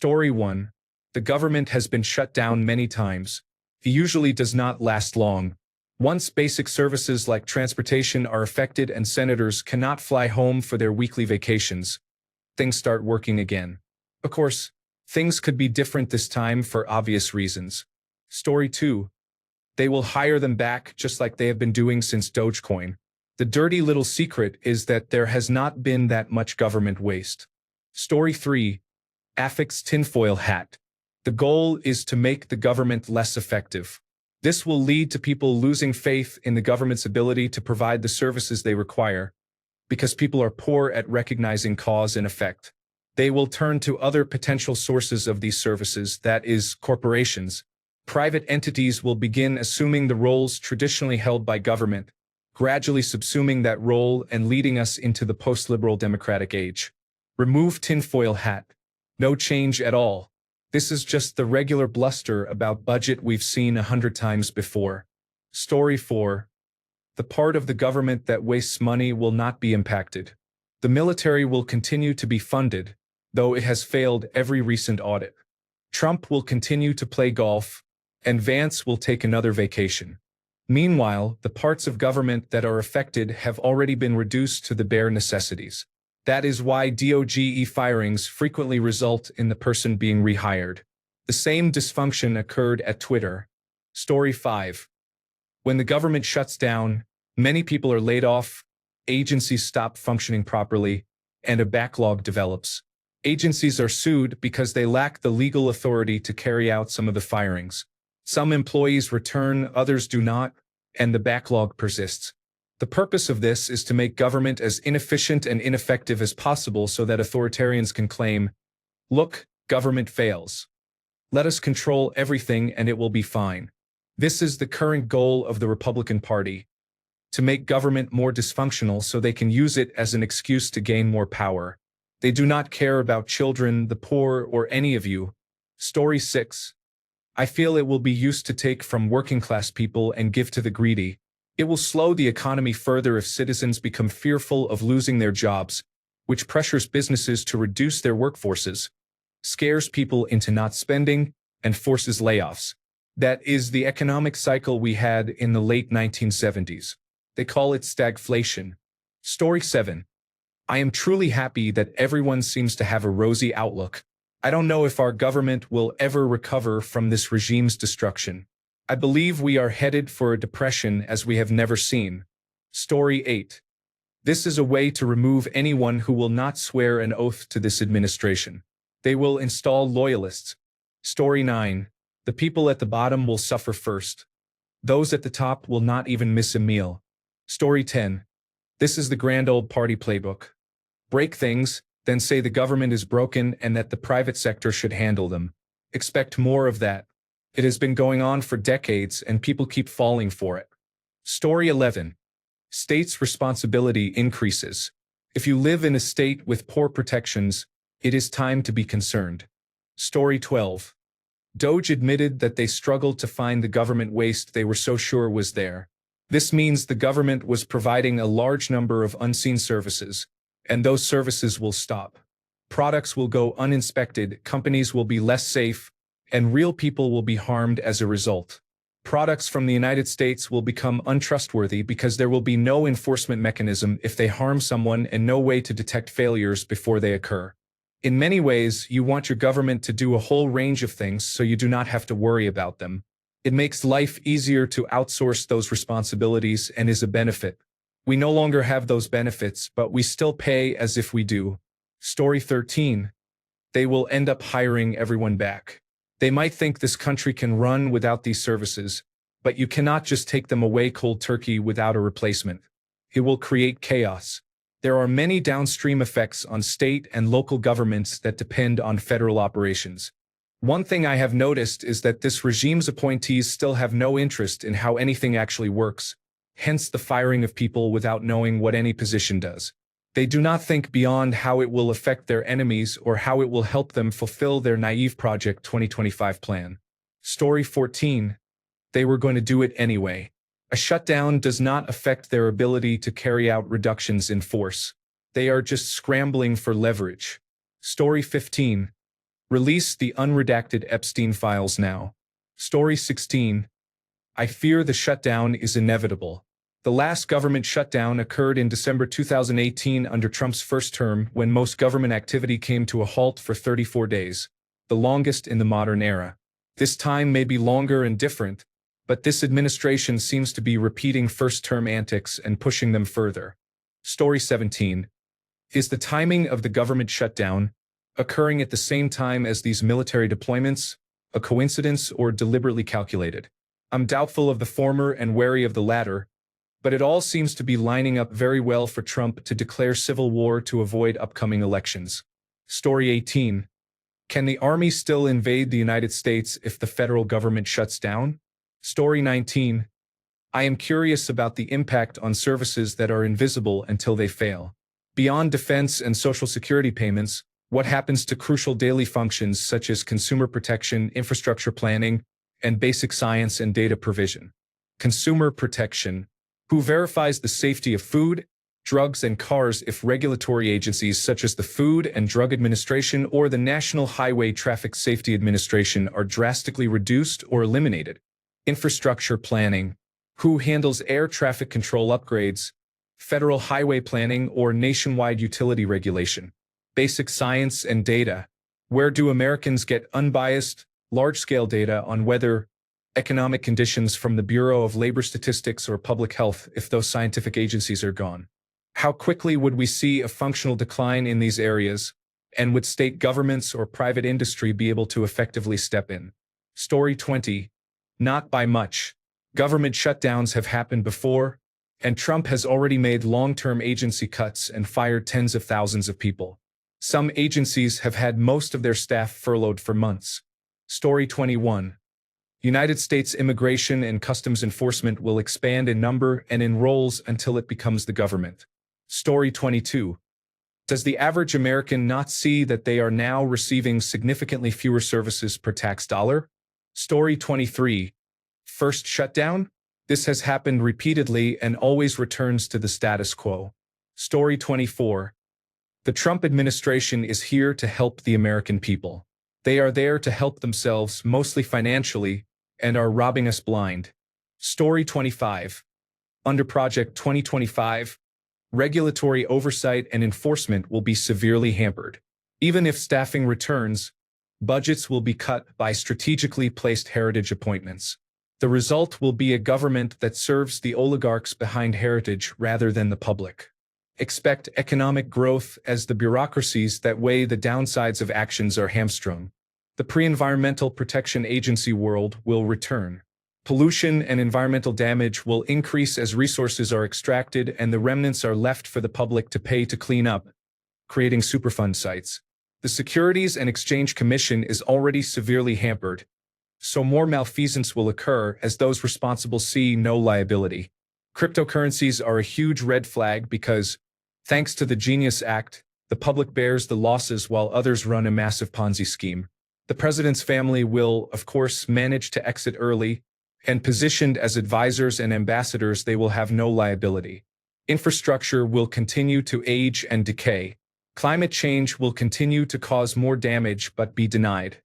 Story 1. The government has been shut down many times. It usually does not last long. Once basic services like transportation are affected and senators cannot fly home for their weekly vacations, things start working again. Of course, things could be different this time for obvious reasons. Story 2. They will hire them back just like they have been doing since Dogecoin. The dirty little secret is that there has not been that much government waste. Story 3. Affix tinfoil hat. The goal is to make the government less effective. This will lead to people losing faith in the government's ability to provide the services they require, because people are poor at recognizing cause and effect. They will turn to other potential sources of these services, that is, corporations. Private entities will begin assuming the roles traditionally held by government, gradually subsuming that role and leading us into the post-liberal democratic age. Remove tinfoil hat. No change at all. This is just the regular bluster about budget we've seen 100 times before. Story 4. The part of the government that wastes money will not be impacted. The military will continue to be funded, though it has failed every recent audit. Trump will continue to play golf, and Vance will take another vacation. Meanwhile, the parts of government that are affected have already been reduced to the bare necessities. That is why DOGE firings frequently result in the person being rehired. The same dysfunction occurred at Twitter. Story 5. When the government shuts down, many people are laid off, agencies stop functioning properly, and a backlog develops. Agencies are sued because they lack the legal authority to carry out some of the firings. Some employees return, others do not, and the backlog persists. The purpose of this is to make government as inefficient and ineffective as possible so that authoritarians can claim, "Look, government fails. Let us control everything and it will be fine." This is the current goal of the Republican Party, to make government more dysfunctional so they can use it as an excuse to gain more power. They do not care about children, the poor, or any of you. Story 6. I feel it will be used to take from working-class people and give to the greedy. It will slow the economy further if citizens become fearful of losing their jobs, which pressures businesses to reduce their workforces, scares people into not spending, and forces layoffs. That is the economic cycle we had in the late 1970s. They call it stagflation. Story 7. I am truly happy that everyone seems to have a rosy outlook. I don't know if our government will ever recover from this regime's destruction. I believe we are headed for a depression as we have never seen. Story 8. This is a way to remove anyone who will not swear an oath to this administration. They will install loyalists. Story 9. The people at the bottom will suffer first. Those at the top will not even miss a meal. Story 10. This is the grand old party playbook. Break things, then say the government is broken and that the private sector should handle them. Expect more of that. It has been going on for decades and people keep falling for it. Story 11. States' responsibility increases. If you live in a state with poor protections, it is time to be concerned. Story 12. Doge admitted that they struggled to find the government waste they were so sure was there. This means the government was providing a large number of unseen services, and those services will stop. Products will go uninspected, companies will be less safe, and real people will be harmed as a result. Products from the United States will become untrustworthy because there will be no enforcement mechanism if they harm someone and no way to detect failures before they occur. In many ways, you want your government to do a whole range of things so you do not have to worry about them. It makes life easier to outsource those responsibilities and is a benefit. We no longer have those benefits, but we still pay as if we do. Story 13. They will end up hiring everyone back. They might think this country can run without these services, but you cannot just take them away cold turkey without a replacement. It will create chaos. There are many downstream effects on state and local governments that depend on federal operations. One thing I have noticed is that this regime's appointees still have no interest in how anything actually works, hence the firing of people without knowing what any position does. They do not think beyond how it will affect their enemies or how it will help them fulfill their naive Project 2025 plan. Story 14. They were going to do it anyway. A shutdown does not affect their ability to carry out reductions in force. They are just scrambling for leverage. Story 15. Release the unredacted Epstein files now. Story 16. I fear the shutdown is inevitable. The last government shutdown occurred in December 2018 under Trump's first term, when most government activity came to a halt for 34 days, the longest in the modern era. This time may be longer and different, but this administration seems to be repeating first-term antics and pushing them further. Story 17. Is the timing of the government shutdown, occurring at the same time as these military deployments, a coincidence or deliberately calculated? I'm doubtful of the former and wary of the latter, but it all seems to be lining up very well for Trump to declare civil war to avoid upcoming elections. Story 18. Can the army still invade the United States if the federal government shuts down? Story 19. I am curious about the impact on services that are invisible until they fail. Beyond defense and social security payments, what happens to crucial daily functions such as consumer protection, infrastructure planning, and basic science and data provision? Consumer protection. Who verifies the safety of food, drugs, and cars if regulatory agencies such as the Food and Drug Administration or the National Highway Traffic Safety Administration are drastically reduced or eliminated? Infrastructure planning. Who handles air traffic control upgrades, federal highway planning, or nationwide utility regulation? Basic science and data. Where do Americans get unbiased, large-scale data on weather, economic conditions from the Bureau of Labor Statistics or Public Health if those scientific agencies are gone? How quickly would we see a functional decline in these areas, and would state governments or private industry be able to effectively step in? Story 20. Not by much. Government shutdowns have happened before, and Trump has already made long-term agency cuts and fired tens of thousands of people. Some agencies have had most of their staff furloughed for months. Story 21. United States Immigration and Customs Enforcement will expand in number and in roles until it becomes the government. Story 22. Does the average American not see that they are now receiving significantly fewer services per tax dollar? Story 23. First shutdown? This has happened repeatedly and always returns to the status quo. Story 24. The Trump administration is here to help the American people. They are there to help themselves, mostly financially, and are robbing us blind. Story 25. Under Project 2025, regulatory oversight and enforcement will be severely hampered. Even if staffing returns, budgets will be cut by strategically placed heritage appointments. The result will be a government that serves the oligarchs behind heritage rather than the public. Expect economic growth as the bureaucracies that weigh the downsides of actions are hamstrung. The pre-environmental protection agency world will return. Pollution and environmental damage will increase as resources are extracted and the remnants are left for the public to pay to clean up, creating Superfund sites. The Securities and Exchange Commission is already severely hampered, so more malfeasance will occur as those responsible see no liability. Cryptocurrencies are a huge red flag because, thanks to the Genius Act, the public bears the losses while others run a massive Ponzi scheme. The president's family will, of course, manage to exit early, and positioned as advisors and ambassadors, they will have no liability. Infrastructure will continue to age and decay. Climate change will continue to cause more damage but be denied.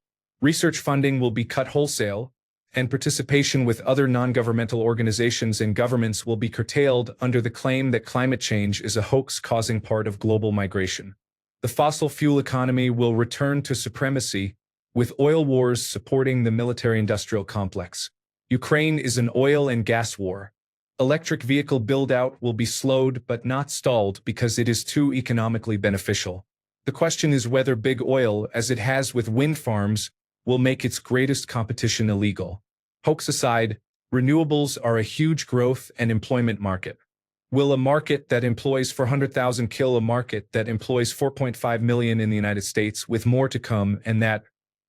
Research funding will be cut wholesale, and participation with other non-governmental organizations and governments will be curtailed under the claim that climate change is a hoax causing part of global migration. The fossil fuel economy will return to supremacy, with oil wars supporting the military-industrial complex. Ukraine is an oil and gas war. Electric vehicle build-out will be slowed but not stalled because it is too economically beneficial. The question is whether big oil, as it has with wind farms, will make its greatest competition illegal. Hoax aside, renewables are a huge growth and employment market. Will a market that employs 400,000 kill a market that employs 4.5 million in the United States, with more to come, and that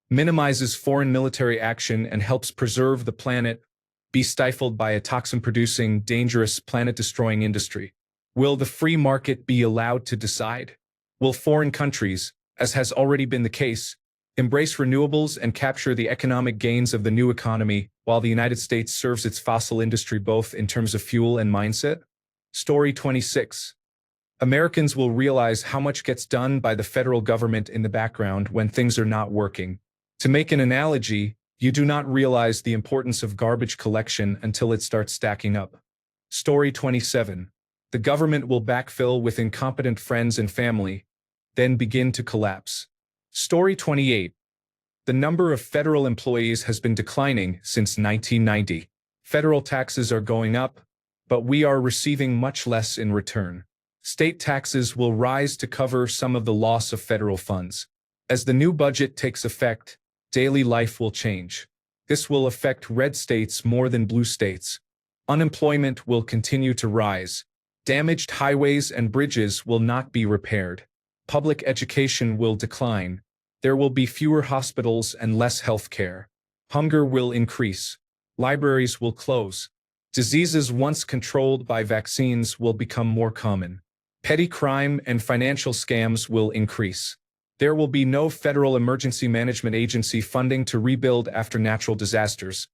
minimizes foreign military action and helps preserve the planet, be stifled by a toxin-producing, dangerous, planet-destroying industry? Will the free market be allowed to decide? Will foreign countries, as has already been the case, embrace renewables and capture the economic gains of the new economy while the United States serves its fossil industry both in terms of fuel and mindset? Story 26. Americans will realize how much gets done by the federal government in the background when things are not working. To make an analogy, you do not realize the importance of garbage collection until it starts stacking up. Story 27. The government will backfill with incompetent friends and family, then begin to collapse. Story 28. The number of federal employees has been declining since 1990. Federal taxes are going up, but we are receiving much less in return. State taxes will rise to cover some of the loss of federal funds. As the new budget takes effect, daily life will change. This will affect red states more than blue states. Unemployment will continue to rise. Damaged highways and bridges will not be repaired. Public education will decline. There will be fewer hospitals and less health care. Hunger will increase. Libraries will close. Diseases once controlled by vaccines will become more common. Petty crime and financial scams will increase. There will be no federal emergency management agency funding to rebuild after natural disasters,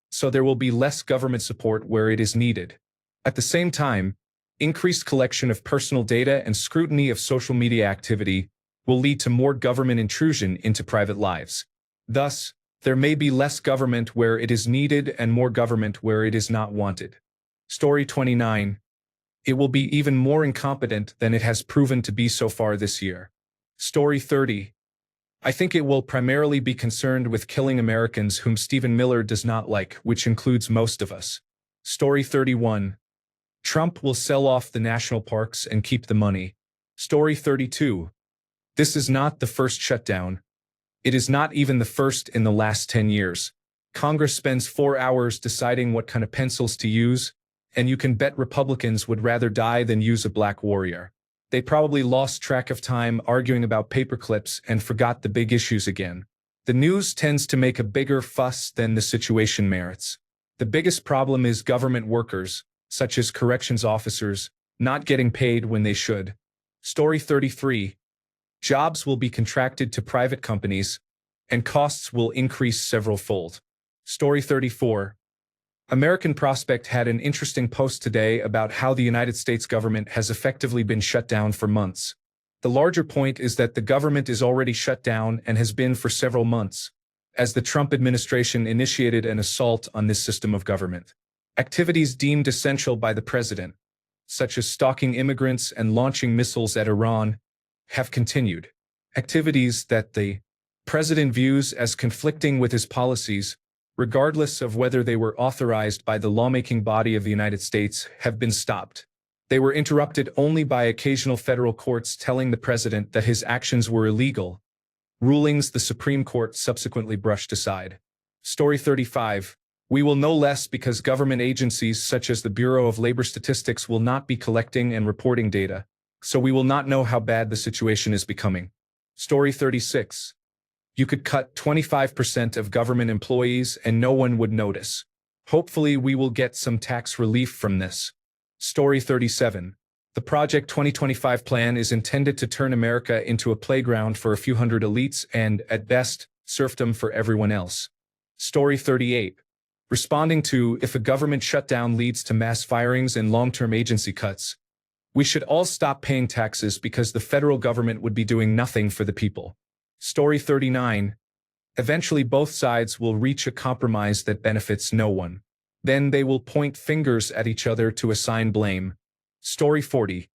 so there will be less government support where it is needed. At the same time, increased collection of personal data and scrutiny of social media activity will lead to more government intrusion into private lives. Thus, there may be less government where it is needed and more government where it is not wanted. Story 29. It will be even more incompetent than it has proven to be so far this year. Story 30. I think it will primarily be concerned with killing Americans whom Stephen Miller does not like, which includes most of us. Story 31. Trump will sell off the national parks and keep the money. Story 32. This is not the first shutdown. It is not even the first in the last 10 years. Congress spends 4 hours deciding what kind of pencils to use, and you can bet Republicans would rather die than use a black warrior. They probably lost track of time arguing about paper clips and forgot the big issues again. The news tends to make a bigger fuss than the situation merits. The biggest problem is government workers, such as corrections officers, not getting paid when they should. Story 33. Jobs will be contracted to private companies, and costs will increase several-fold. Story 34. American Prospect had an interesting post today about how the United States government has effectively been shut down for months. The larger point is that the government is already shut down and has been for several months, as the Trump administration initiated an assault on this system of government. Activities deemed essential by the president, such as stalking immigrants and launching missiles at Iran, have continued. Activities that the president views as conflicting with his policies, regardless of whether they were authorized by the lawmaking body of the United States, have been stopped. They were interrupted only by occasional federal courts telling the president that his actions were illegal, rulings the Supreme Court subsequently brushed aside. Story 35. We will know less because government agencies such as the Bureau of Labor Statistics will not be collecting and reporting data, so we will not know how bad the situation is becoming. Story 36. You could cut 25% of government employees and no one would notice. Hopefully we will get some tax relief from this. Story 37. The Project 2025 plan is intended to turn America into a playground for a few hundred elites and, at best, serfdom for everyone else. Story 38. Responding to if a government shutdown leads to mass firings and long-term agency cuts, we should all stop paying taxes because the federal government would be doing nothing for the people. Story 39. Eventually both sides will reach a compromise that benefits no one. Then they will point fingers at each other to assign blame. Story 40.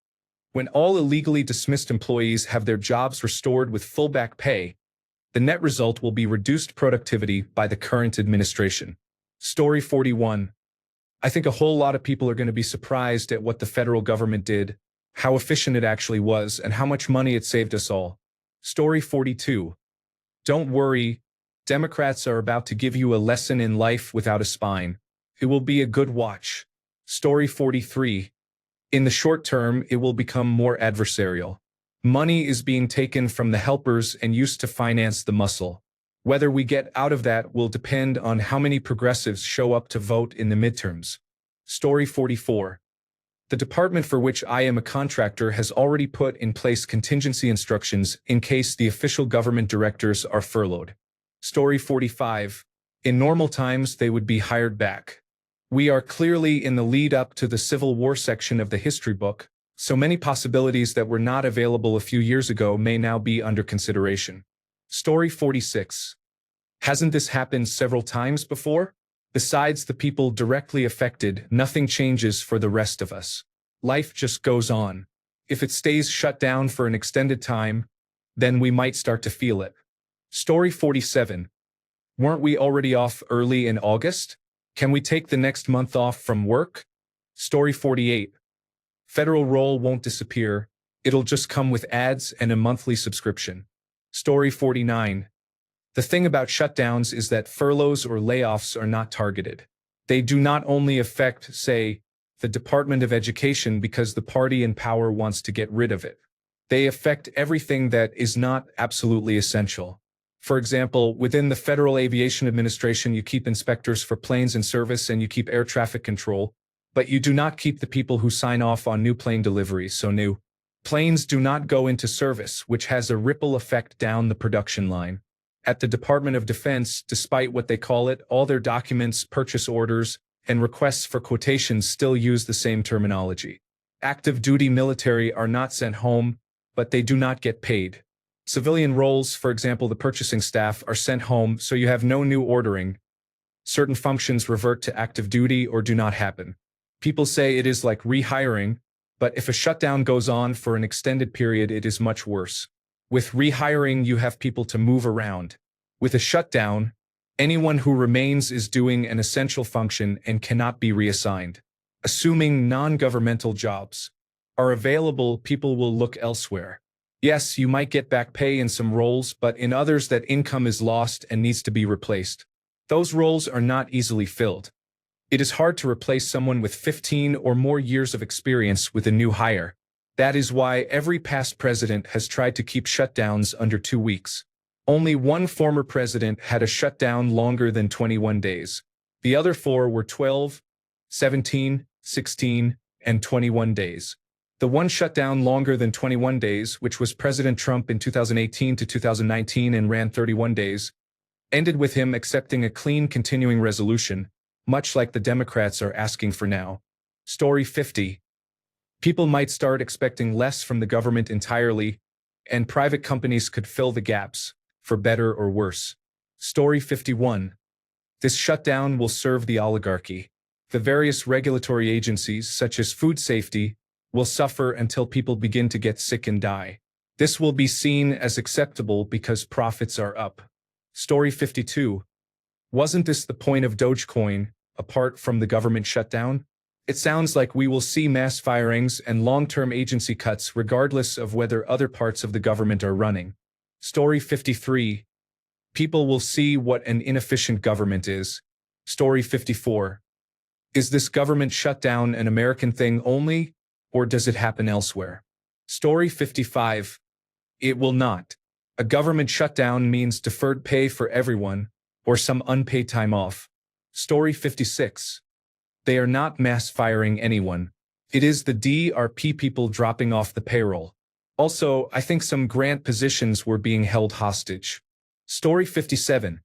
When all illegally dismissed employees have their jobs restored with full back pay, the net result will be reduced productivity by the current administration. Story 41. I think a whole lot of people are going to be surprised at what the federal government did, how efficient it actually was, and how much money it saved us all. Story 42. Don't worry, Democrats are about to give you a lesson in life without a spine. It will be a good watch. Story 43. In the short term, it will become more adversarial. Money is being taken from the helpers and used to finance the muscle. Whether we get out of that will depend on how many progressives show up to vote in the midterms. Story 44. The department for which I am a contractor has already put in place contingency instructions in case the official government directors are furloughed. Story 45. In normal times, they would be hired back. We are clearly in the lead up to the Civil War section of the history book, So many possibilities that were not available a few years ago may now be under consideration. Story 46. Hasn't this happened several times before? Besides the people directly affected, nothing changes for the rest of us. Life just goes on. If it stays shut down for an extended time, then we might start to feel it. Story 47. Weren't we already off early in August? Can we take the next month off from work? Story 48. Federal roll won't disappear. It'll just come with ads and a monthly subscription. Story 49. The thing about shutdowns is that furloughs or layoffs are not targeted. They do not only affect, say, the Department of Education because the party in power wants to get rid of it. They affect everything that is not absolutely essential. For example, within the Federal Aviation Administration, you keep inspectors for planes in service and you keep air traffic control, but you do not keep the people who sign off on new plane deliveries, so new planes do not go into service, which has a ripple effect down the production line. At the Department of Defense, despite what they call it, all their documents, purchase orders, and requests for quotations still use the same terminology. Active duty military are not sent home, but they do not get paid. Civilian roles, for example, the purchasing staff, are sent home, so you have no new ordering. Certain functions revert to active duty or do not happen. People say it is like rehiring, but if a shutdown goes on for an extended period, it is much worse. With rehiring, you have people to move around. With a shutdown, anyone who remains is doing an essential function and cannot be reassigned. Assuming non-governmental jobs are available, people will look elsewhere. Yes, you might get back pay in some roles, but in others that income is lost and needs to be replaced. Those roles are not easily filled. It is hard to replace someone with 15 or more years of experience with a new hire. That is why every past president has tried to keep shutdowns under 2 weeks. Only one former president had a shutdown longer than 21 days. The other 4 were 12, 17, 16, and 21 days. The one shutdown longer than 21 days, which was President Trump in 2018 to 2019 and ran 31 days, ended with him accepting a clean continuing resolution, much like the Democrats are asking for now. Story 50. People might start expecting less from the government entirely, and private companies could fill the gaps, for better or worse. Story 51. This shutdown will serve the oligarchy. The various regulatory agencies, such as food safety, will suffer until people begin to get sick and die. This will be seen as acceptable because profits are up. Story 52. Wasn't this the point of Dogecoin, apart from the government shutdown? It sounds like we will see mass firings and long-term agency cuts regardless of whether other parts of the government are running. Story 53. People will see what an inefficient government is. Story 54. Is this government shutdown an American thing only, or does it happen elsewhere? Story 55. It will not. A government shutdown means deferred pay for everyone, or some unpaid time off. Story 56. They are not mass firing anyone. It is the DRP people dropping off the payroll. Also, I think some grant positions were being held hostage. Story 57.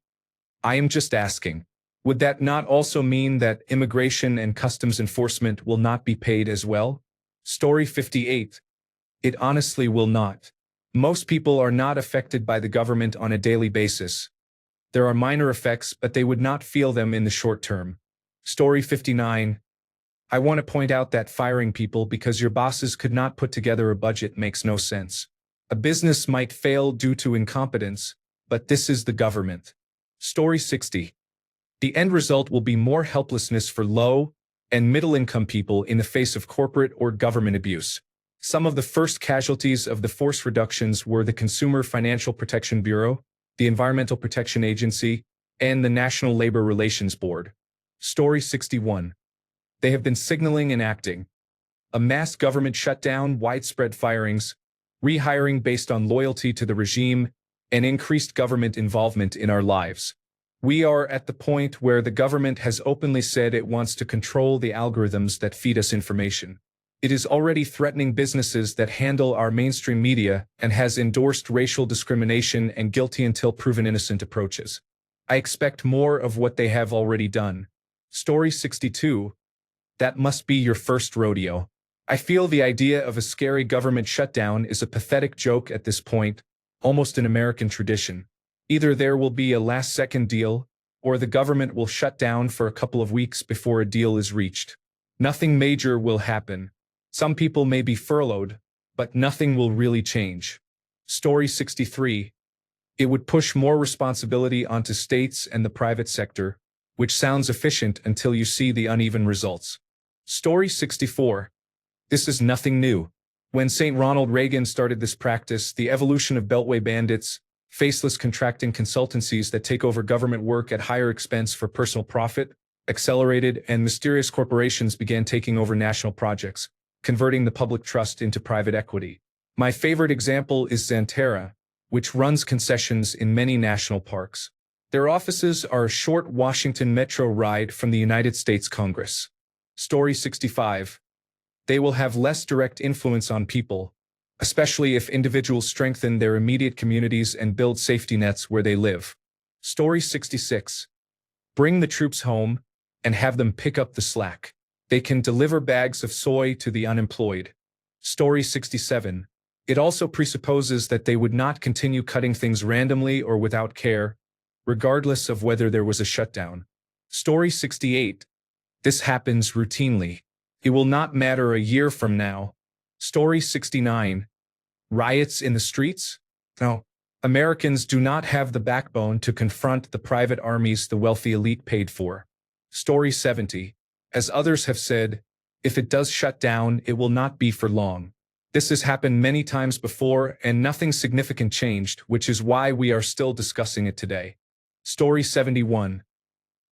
I am just asking. Would that not also mean that immigration and customs enforcement will not be paid as well? Story 58. It honestly will not. Most people are not affected by the government on a daily basis. There are minor effects, but they would not feel them in the short term. Story 59. I want to point out that firing people because your bosses could not put together a budget makes no sense. A business might fail due to incompetence, but this is the government. Story 60. The end result will be more helplessness for low and middle-income people in the face of corporate or government abuse. Some of the first casualties of the force reductions were the Consumer Financial Protection Bureau, the Environmental Protection Agency, and the National Labor Relations Board. Story 61. They have been signaling and acting. A mass government shutdown, widespread firings, rehiring based on loyalty to the regime, and increased government involvement in our lives. We are at the point where the government has openly said it wants to control the algorithms that feed us information. It is already threatening businesses that handle our mainstream media and has endorsed racial discrimination and guilty until proven innocent approaches. I expect more of what they have already done. Story 62. That must be your first rodeo. I feel the idea of a scary government shutdown is a pathetic joke at this point, almost an American tradition. Either there will be a last-second deal, or the government will shut down for a couple of weeks before a deal is reached. Nothing major will happen. Some people may be furloughed, but nothing will really change. Story 63. It would push more responsibility onto states and the private sector, which sounds efficient until you see the uneven results. Story 64. This is nothing new. When St. Ronald Reagan started this practice, the evolution of Beltway bandits, faceless contracting consultancies that take over government work at higher expense for personal profit, accelerated, and mysterious corporations began taking over national projects, converting the public trust into private equity. My favorite example is Xanterra, which runs concessions in many national parks. Their offices are a short Washington Metro ride from the United States Congress. Story 65. They will have less direct influence on people, especially if individuals strengthen their immediate communities and build safety nets where they live. Story 66. Bring the troops home and have them pick up the slack. They can deliver bags of soy to the unemployed. Story 67. It also presupposes that they would not continue cutting things randomly or without care, regardless of whether there was a shutdown. Story 68. This happens routinely. It will not matter a year from now. Story 69. Riots in the streets? No. Americans do not have the backbone to confront the private armies the wealthy elite paid for. Story 70. As others have said, if it does shut down, it will not be for long. This has happened many times before, and nothing significant changed, which is why we are still discussing it today. Story 71.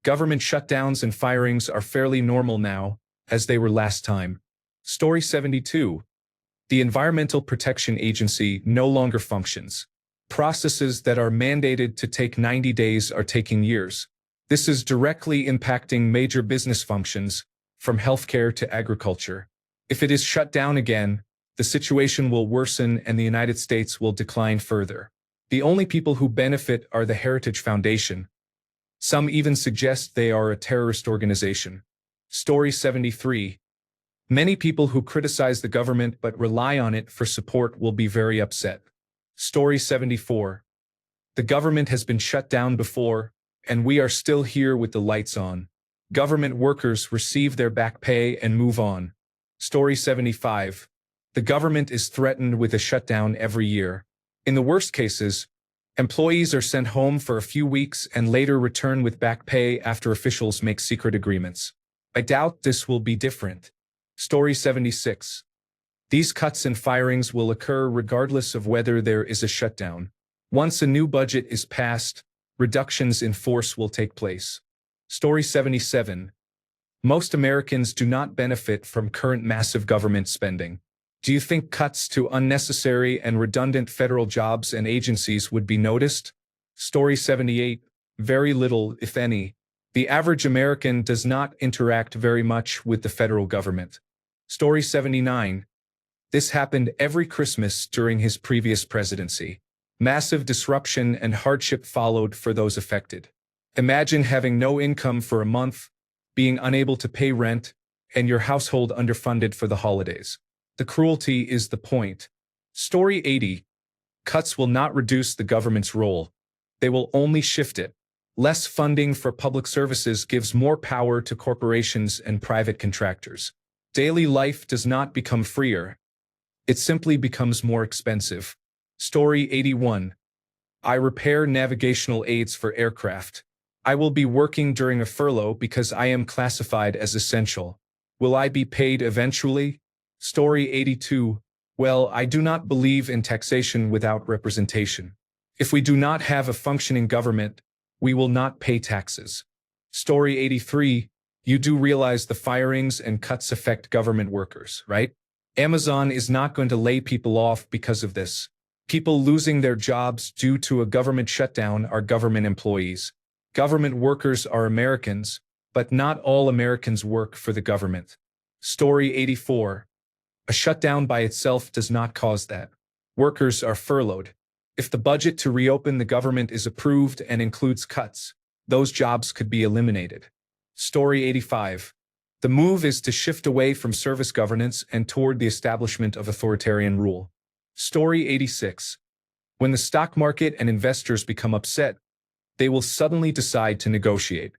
Government shutdowns and firings are fairly normal now, as they were last time. Story 72. The Environmental Protection Agency no longer functions. Processes that are mandated to take 90 days are taking years. This is directly impacting major business functions, from healthcare to agriculture. If it is shut down again, the situation will worsen and the United States will decline further. The only people who benefit are the Heritage Foundation. Some even suggest they are a terrorist organization. Story 73. Many people who criticize the government but rely on it for support will be very upset. Story 74. The government has been shut down before, and we are still here with the lights on. Government workers receive their back pay and move on. Story 75. The government is threatened with a shutdown every year. In the worst cases, employees are sent home for a few weeks and later return with back pay after officials make secret agreements. I doubt this will be different. Story 76. These cuts and firings will occur regardless of whether there is a shutdown. Once a new budget is passed, reductions in force will take place. Story 77. Most Americans do not benefit from current massive government spending. Do you think cuts to unnecessary and redundant federal jobs and agencies would be noticed? Story 78. Very little, if any. The average American does not interact very much with the federal government. Story 79. This happened every Christmas during his previous presidency. Massive disruption and hardship followed for those affected. Imagine having no income for a month, being unable to pay rent, and your household underfunded for the holidays. The cruelty is the point. Story 80. Cuts will not reduce the government's role. They will only shift it. Less funding for public services gives more power to corporations and private contractors. Daily life does not become freer. It simply becomes more expensive. Story 81. I repair navigational aids for aircraft. I will be working during a furlough because I am classified as essential. Will I be paid eventually? Story 82. Well, I do not believe in taxation without representation. If we do not have a functioning government, we will not pay taxes. Story 83. You do realize the firings and cuts affect government workers, right? Amazon is not going to lay people off because of this. People losing their jobs due to a government shutdown are government employees. Government workers are Americans, but not all Americans work for the government. Story 84. A shutdown by itself does not cause that. Workers are furloughed. If the budget to reopen the government is approved and includes cuts, those jobs could be eliminated. Story 85. The move is to shift away from service governance and toward the establishment of authoritarian rule. Story 86. When the stock market and investors become upset, they will suddenly decide to negotiate.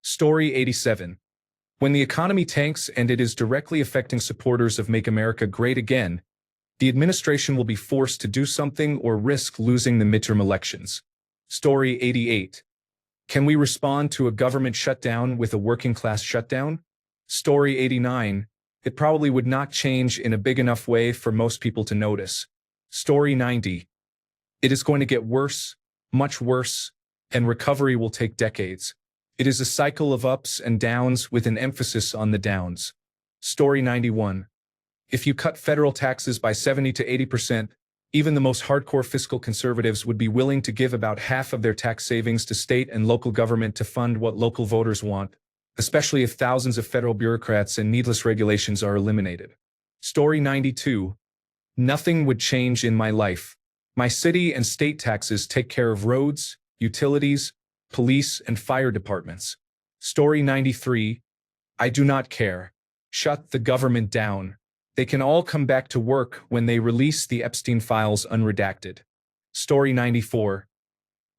Story 87. When the economy tanks and it is directly affecting supporters of Make America Great Again, the administration will be forced to do something or risk losing the midterm elections. Story 88. Can we respond to a government shutdown with a working-class shutdown? Story 89. It probably would not change in a big enough way for most people to notice. Story 90. It is going to get worse, much worse, and recovery will take decades. It is a cycle of ups and downs with an emphasis on the downs. Story 91. If you cut federal taxes by 70 to 80%, even the most hardcore fiscal conservatives would be willing to give about half of their tax savings to state and local government to fund what local voters want, especially if thousands of federal bureaucrats and needless regulations are eliminated. Story 92. Nothing would change in my life. My city and state taxes take care of roads, utilities, police, and fire departments. Story 93. I do not care. Shut the government down. They can all come back to work when they release the Epstein files unredacted. Story 94.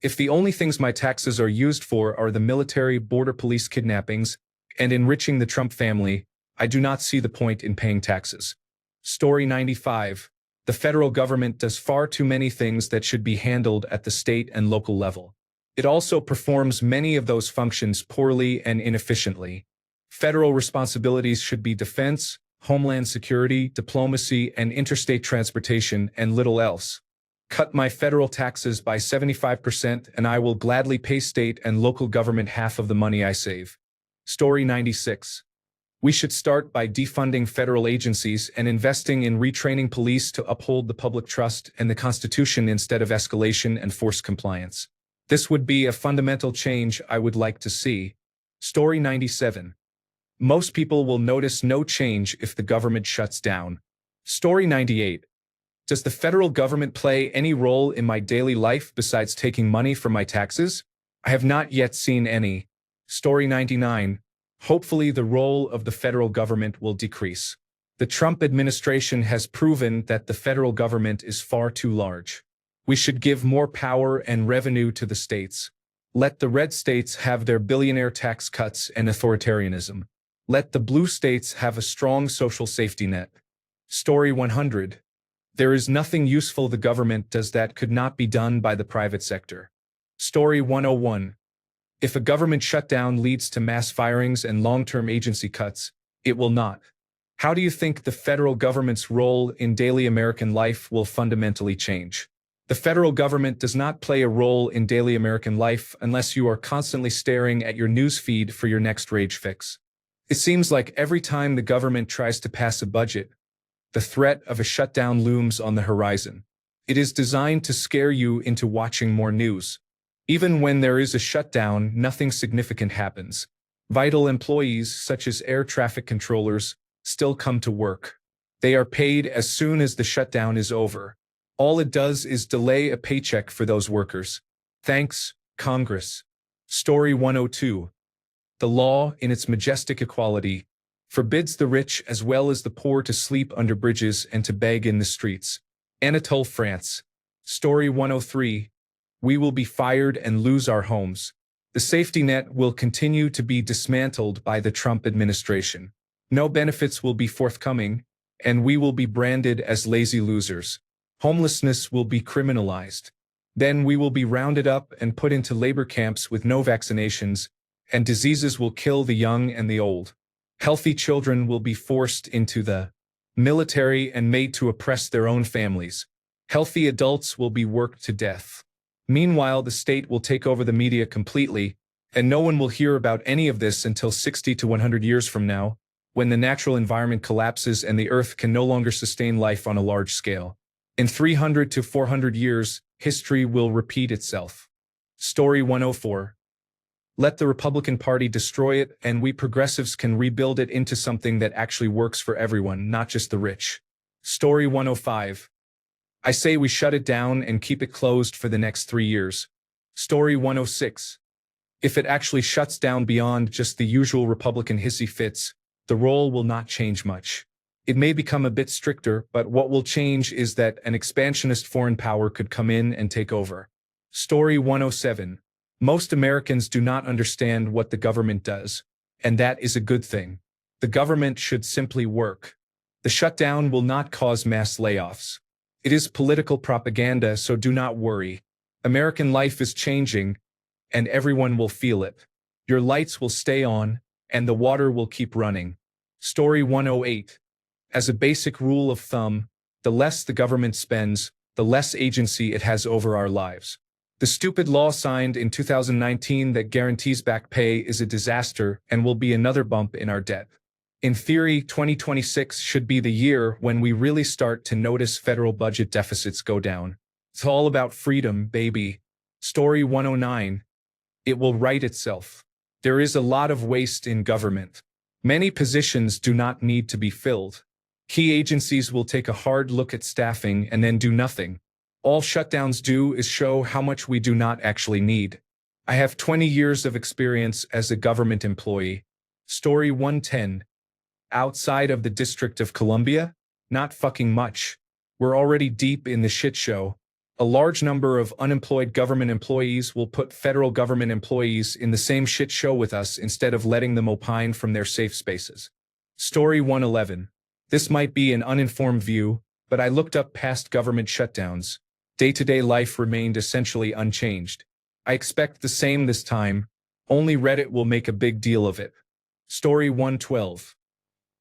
If the only things my taxes are used for are the military, border police kidnappings, and enriching the Trump family, I do not see the point in paying taxes. Story 95. The federal government does far too many things that should be handled at the state and local level. It also performs many of those functions poorly and inefficiently. Federal responsibilities should be defense, homeland security, diplomacy, and interstate transportation, and little else. Cut my federal taxes by 75% and I will gladly pay state and local government half of the money I save. Story 96. We should start by defunding federal agencies and investing in retraining police to uphold the public trust and the Constitution instead of escalation and forced compliance. This would be a fundamental change I would like to see. Story 97. Most people will notice no change if the government shuts down. Story 98. Does the federal government play any role in my daily life besides taking money from my taxes? I have not yet seen any. Story 99. Hopefully the role of the federal government will decrease. The Trump administration has proven that the federal government is far too large. We should give more power and revenue to the states. Let the red states have their billionaire tax cuts and authoritarianism. Let the blue states have a strong social safety net. Story 100. There is nothing useful the government does that could not be done by the private sector. Story 101. If a government shutdown leads to mass firings and long-term agency cuts, it will not. How do you think the federal government's role in daily American life will fundamentally change? The federal government does not play a role in daily American life unless you are constantly staring at your news feed for your next rage fix. It seems like every time the government tries to pass a budget, the threat of a shutdown looms on the horizon. It is designed to scare you into watching more news. Even when there is a shutdown, nothing significant happens. Vital employees, such as air traffic controllers, still come to work. They are paid as soon as the shutdown is over. All it does is delay a paycheck for those workers. Thanks, Congress. Story 102. The law, in its majestic equality, forbids the rich as well as the poor to sleep under bridges and to beg in the streets. Anatole, France. Story 103. We will be fired and lose our homes. The safety net will continue to be dismantled by the Trump administration. No benefits will be forthcoming, and we will be branded as lazy losers. Homelessness will be criminalized. Then we will be rounded up and put into labor camps with no vaccinations, and diseases will kill the young and the old. Healthy children will be forced into the military and made to oppress their own families. Healthy adults will be worked to death. Meanwhile, the state will take over the media completely, and no one will hear about any of this until 60 to 100 years from now, when the natural environment collapses and the earth can no longer sustain life on a large scale. In 300 to 400 years, history will repeat itself. Story 104. Let the Republican Party destroy it, and we progressives can rebuild it into something that actually works for everyone, not just the rich. Story 105. I say we shut it down and keep it closed for the next 3 years. Story 106. If it actually shuts down beyond just the usual Republican hissy fits, The role will not change much. It may become a bit stricter, but what will change is that an expansionist foreign power could come in and take over. Story 107. Most Americans do not understand what the government does, and that is a good thing. The government should simply work. The shutdown will not cause mass layoffs. It is political propaganda, so do not worry. American life is changing, and everyone will feel it. Your lights will stay on, and the water will keep running. Story 108. As a basic rule of thumb, the less the government spends, the less agency it has over our lives. The stupid law signed in 2019 that guarantees back pay is a disaster and will be another bump in our debt. In theory, 2026 should be the year when we really start to notice federal budget deficits go down. It's all about freedom, baby. Story 109. It will right itself. There is a lot of waste in government. Many positions do not need to be filled. Key agencies will take a hard look at staffing and then do nothing. All shutdowns do is show how much we do not actually need. I have 20 years of experience as a government employee. Story 110. Outside of the District of Columbia? Not fucking much. We're already deep in the shit show. A large number of unemployed government employees will put federal government employees in the same shit show with us instead of letting them opine from their safe spaces. Story 111. This might be an uninformed view, but I looked up past government shutdowns. Day-to-day life remained essentially unchanged. I expect the same this time, only Reddit will make a big deal of it. Story 112.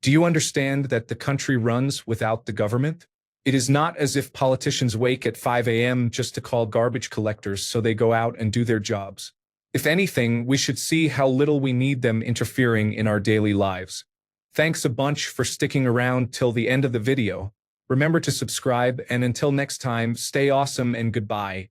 Do you understand that the country runs without the government? It is not as if politicians wake at 5 a.m. just to call garbage collectors so they go out and do their jobs. If anything, we should see how little we need them interfering in our daily lives. Thanks a bunch for sticking around till the end of the video. Remember to subscribe, and until next time, stay awesome and goodbye.